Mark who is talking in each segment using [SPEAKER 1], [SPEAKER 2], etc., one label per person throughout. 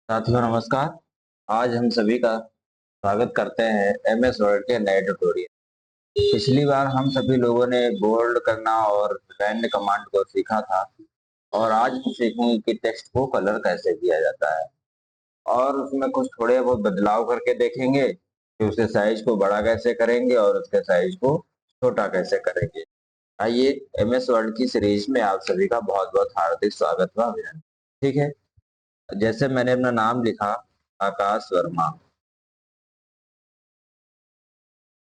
[SPEAKER 1] साथियों नमस्कार। आज हम सभी का स्वागत करते हैं एमएस वर्ड के नए ट्यूटोरियल। पिछली बार हम सभी लोगों ने बोल्ड करना और ब्लेंड कमांड को सीखा था और आज हम सीखेंगे कि टेक्स्ट को कलर कैसे किया जाता है और उसमें कुछ थोड़े बहुत बदलाव करके देखेंगे कि उसके साइज को बड़ा कैसे करेंगे और उसके साइज को छोटा कैसे करेंगे। आइए, एमएस वर्ड की सीरीज में आप सभी का बहुत बहुत हार्दिक स्वागत व अभिनंदन। ठीक है, जैसे मैंने अपना नाम लिखा आकाश वर्मा,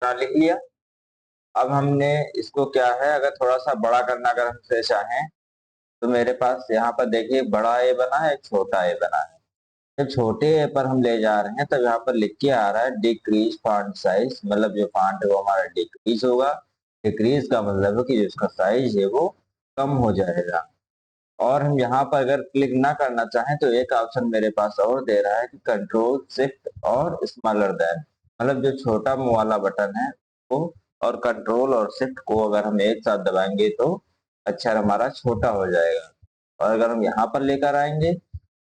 [SPEAKER 1] लिख लिया। अब हमने इसको क्या है, अगर थोड़ा सा बड़ा करना अगर हमसे चाहें तो मेरे पास यहाँ पर देखिए एक बड़ा ए बना है, एक छोटा ए बना है। जब छोटे ए पर हम ले जा रहे हैं तब यहाँ पर लिख के आ रहा है डिक्रीज फॉन्ट साइज, मतलब जो फॉन्ट है वो हमारा डिक्रीज होगा। डिक्रीज का मतलब है कि जो उसका साइज है वो कम हो जाएगा। और हम यहाँ पर अगर क्लिक ना करना चाहें तो एक ऑप्शन मेरे पास और दे रहा है कि कंट्रोल शिफ्ट और स्मॉलर देन, मतलब जो छोटा मुंह वाला बटन है वो, और कंट्रोल और शिफ्ट को अगर हम एक साथ दबाएंगे तो अक्षर हमारा छोटा हो जाएगा। और अगर हम यहाँ पर लेकर आएंगे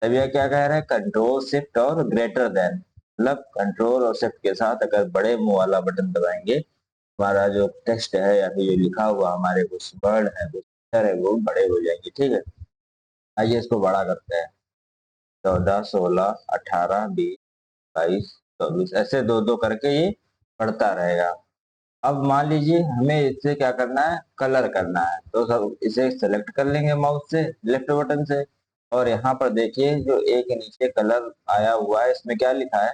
[SPEAKER 1] तब यह क्या कह रहा है, कंट्रोल शिफ्ट और ग्रेटर देन, मतलब कंट्रोल और शिफ्ट के साथ अगर बड़े मुंह वाला बटन दबाएंगे हमारा जो टेक्स्ट है या फिर जो लिखा हुआ हमारे कुछ वर्ड है कुछ अक्षर है वो बड़े हो जाएंगे। ठीक है, आइए इसको बड़ा करते हैं। 14, 16, 18, 20, 22, 24, ऐसे दो दो करके ये बढ़ता रहेगा। अब मान लीजिए हमें इससे क्या करना है, कलर करना है, तो सब इसे सेलेक्ट कर लेंगे माउस से लेफ्ट बटन से। और यहाँ पर देखिए जो एक नीचे कलर आया हुआ है इसमें क्या लिखा है,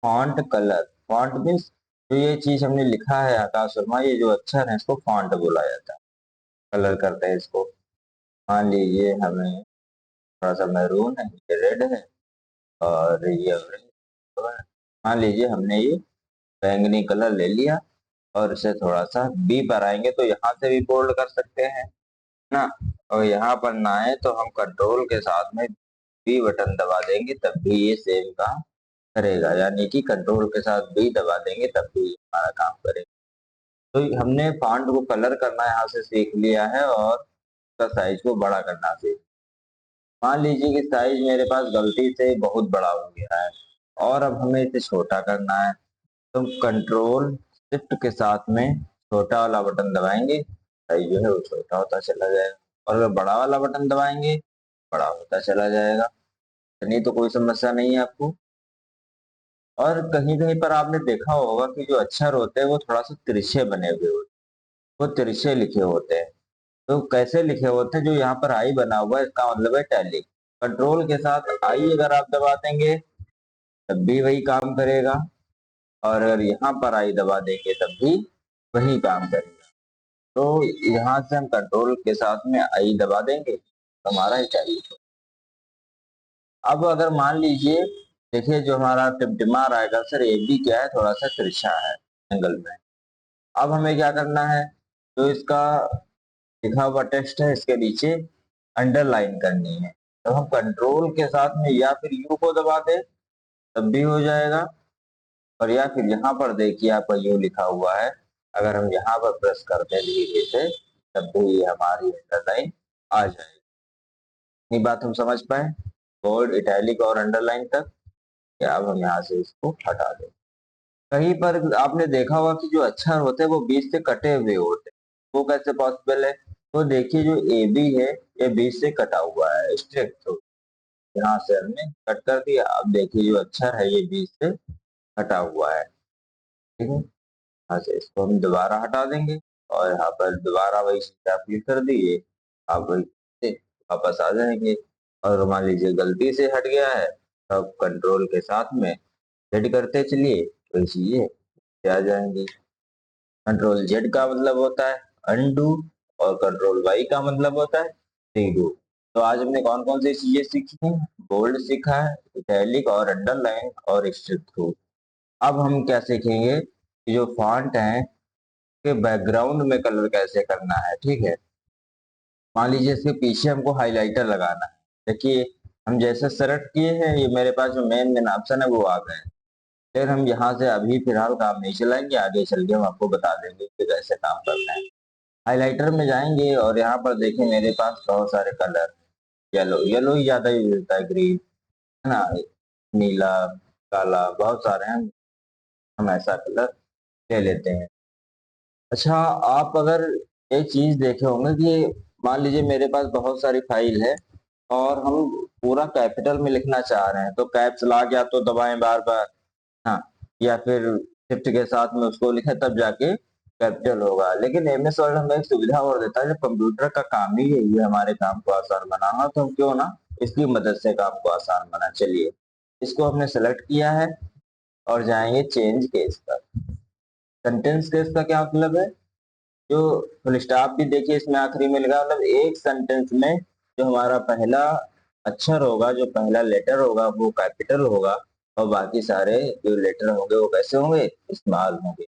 [SPEAKER 1] फॉन्ट कलर। फॉन्ट मीन्स जो ये चीज हमने लिखा है आकाश वर्मा, ये जो अक्षर है इसको फॉन्ट बोला जाता है। कलर करते हैं इसको। मान लीजिए हमें थोड़ा सा मैरून है, ये रेड है और ये ऑरेंज है। मान लीजिए हमने ये बैंगनी कलर ले लिया और इसे थोड़ा सा बी पर आएंगे तो यहाँ से भी बोल्ड कर सकते हैं ना। और यहाँ पर ना आए तो हम कंट्रोल के साथ में बी बटन दबा देंगे तब भी ये सेम काम करेगा, यानी कि कंट्रोल के साथ बी दबा देंगे तब भी ये हमारा काम करेगा। तो हमने फॉन्ट को कलर करना यहाँ से सीख लिया है और उसका साइज को बड़ा करना सीख। मान लीजिए कि साइज मेरे पास गलती से बहुत बड़ा हो गया है और अब हमें इसे छोटा करना है, तो कंट्रोल शिफ्ट के साथ में छोटा वाला बटन दबाएंगे, साइज जो है वो छोटा होता चला जाएगा। और अगर बड़ा वाला बटन दबाएंगे बड़ा होता चला जाएगा। नहीं तो कोई समस्या नहीं है आपको। और कहीं कहीं पर आपने देखा होगा कि जो अक्षर होते हैं वो थोड़ा सा तिरछे बने हुए होते हैं, वो तिरछे लिखे होते हैं। तो कैसे लिखे होते हैं, जो यहाँ पर आई बना हुआ है इसका मतलब है टैली। कंट्रोल के साथ आई अगर आप दबा देंगे तब भी वही काम करेगा, और अगर यहाँ पर आई दबा देंगे तब भी वही काम करेगा। तो यहाँ से हम कंट्रोल के साथ में आई दबा देंगे तो हमारा ये चाहिए। अब अगर मान लीजिए, देखिए जो हमारा टिमटिमा रहा है कर्सर, ये भी क्या है, थोड़ा सा तिरछा है एंगल में। अब हमें क्या करना है, तो इसका लिखा हुआ टेक्स्ट है इसके नीचे अंडरलाइन करनी है। तो हम कंट्रोल के साथ में या फिर यू को दबा दें तब भी हो जाएगा, और या फिर यहाँ पर देखिए आपका यू लिखा हुआ है, अगर हम यहाँ पर प्रेस करते हैं धीरे से तब भी ये हमारी अंडरलाइन आ जाएगी। इतनी बात हम समझ पाए, बोल्ड इटैलिक और अंडरलाइन तक। या अब हम यहाँ से इसको हटा दें। कहीं पर आपने देखा होगा कि जो अक्षर होते हैं वो बीच से कटे हुए होते हैं, वो कैसे पॉसिबल है, तो देखिए जो ए बी है ये बीच से कटा हुआ है स्ट्रेट थ्रू, यहाँ से हमने कट कर दिया। अब देखिए जो अक्षर है ये बीच से कटा हुआ है। ठीक है, यहाँ से इसको हम दोबारा हटा देंगे और यहाँ पर दोबारा वही चीज आप क्लिक कर दिए, आप वही से वापस आ जाएंगे। और मान लीजिए गलती से हट गया है तब कंट्रोल के साथ में जेड करते चलिए वही चीजें आ जाएंगी। कंट्रोल जेड का मतलब होता है अनडू और कंट्रोल वाई का मतलब होता है रीडू। तो आज हमने कौन कौन सी चीजें सीखी हैं, बोल्ड सीखा है, इटैलिक और अंडरलाइन और स्ट्रिप थ्रू। अब हम क्या सीखेंगे कि जो फॉन्ट है के बैकग्राउंड में कलर कैसे करना है। ठीक है, मान लीजिए इसके पीछे हमको हाइलाइटर लगाना है। देखिए हम जैसे सेलेक्ट किए हैं ये मेरे पास जो मेन मेन ऑप्शन है वो आ गए। फिर हम यहाँ से अभी फिलहाल काम नहीं चलाएंगे, आगे चल के हम आपको बता देंगे कि कैसे काम करना है। हाइलाइटर में जाएंगे और यहाँ पर देखिए मेरे पास बहुत सारे कलर, येलो येलो ही ज्यादा यूज होता है, ग्रीन है ना, नीला, काला, बहुत सारे हैं, हम ऐसा कलर ले लेते हैं। अच्छा, आप अगर एक चीज़ देखे होंगे कि मान लीजिए मेरे पास बहुत सारी फाइल है और हम पूरा कैपिटल में लिखना चाह रहे हैं, तो कैप्स लॉक या तो दबाएँ बार-बार, हाँ, या फिर शिफ्ट के साथ में उसको लिखें तब जाके कैपिटल होगा। लेकिन एमएस वर्ड हमें एक सुविधा और देता है, जब कंप्यूटर का काम ही यही है हमारे काम को आसान बनाना, तो हम क्यों ना इसकी मदद से काम को आसान बनाएँ। चलिए, इसको हमने सेलेक्ट किया है और जाएँगे चेंज केस पर। सेंटेंस केस का क्या मतलब है? जो फुल स्टॉप भी देखिए इसमें आखिरी में लगा, मतलब एक सेंटेंस में जो हमारा पहला अक्षर होगा, जो पहला लेटर होगा वो कैपिटल होगा और बाकी सारे जो लेटर होंगे वो कैसे होंगे? स्मॉल होंगे।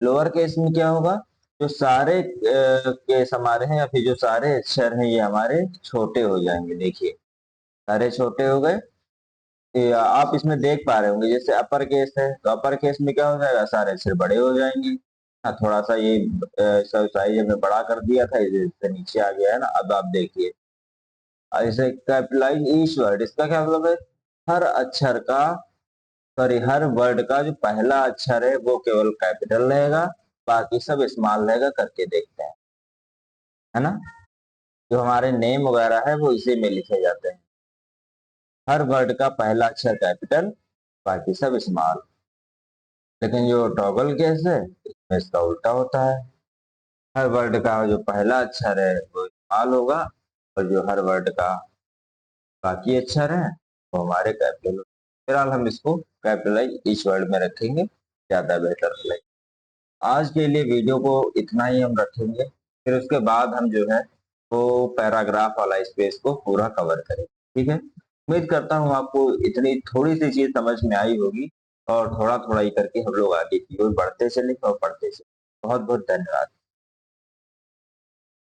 [SPEAKER 1] लोअर केस में क्या होगा? जो सारे केस हमारे हैं या फिर जो सारे अक्षर हैं ये हमारे छोटे हो जाएंगे। देखिए सारे छोटे हो गए। आप इसमें देख पा रहे होंगे, जैसे अपर केस है तो अपर केस में क्या हो जाएगा? सारे अक्षर बड़े हो जाएंगे। हाँ, थोड़ा सा ये साइज हमने बड़ा कर दिया था, इससे नीचे आ गया है ना। अब आप देखिए ऐसे कैपिटलाइज ईच वर्ड, इसका क्या मतलब है? हर अक्षर का, सॉरी, हर वर्ड का जो पहला अक्षर है वो केवल कैपिटल रहेगा, बाकी सब स्मॉल रहेगा। करके देखते हैं, है ना। जो हमारे नेम वगैरह है वो इसी में लिखे जाते हैं। हर वर्ड का पहला अक्षर कैपिटल, बाकी सब स्मॉल। लेकिन जो टॉगल केस है इसमें इसका उल्टा होता है। हर वर्ड का जो पहला अक्षर है वो स्मॉल होगा और जो हर वर्ड का बाकी अक्षर है वो हमारे कैपिटल। फिलहाल हम इसको कैपिटलाइज ईच वर्ड में रखेंगे, ज्यादा बेटर लगेगा। आज के लिए वीडियो को इतना ही हम रखेंगे, फिर उसके बाद हम जो है वो पैराग्राफ वाला स्पेस को पूरा कवर करेंगे। ठीक है, उम्मीद करता हूँ आपको इतनी थोड़ी सी चीज समझ में आई होगी और थोड़ा थोड़ा ही करके हम लोग आगे की ओर बढ़ते चले और पढ़ते चले। बहुत बहुत धन्यवाद।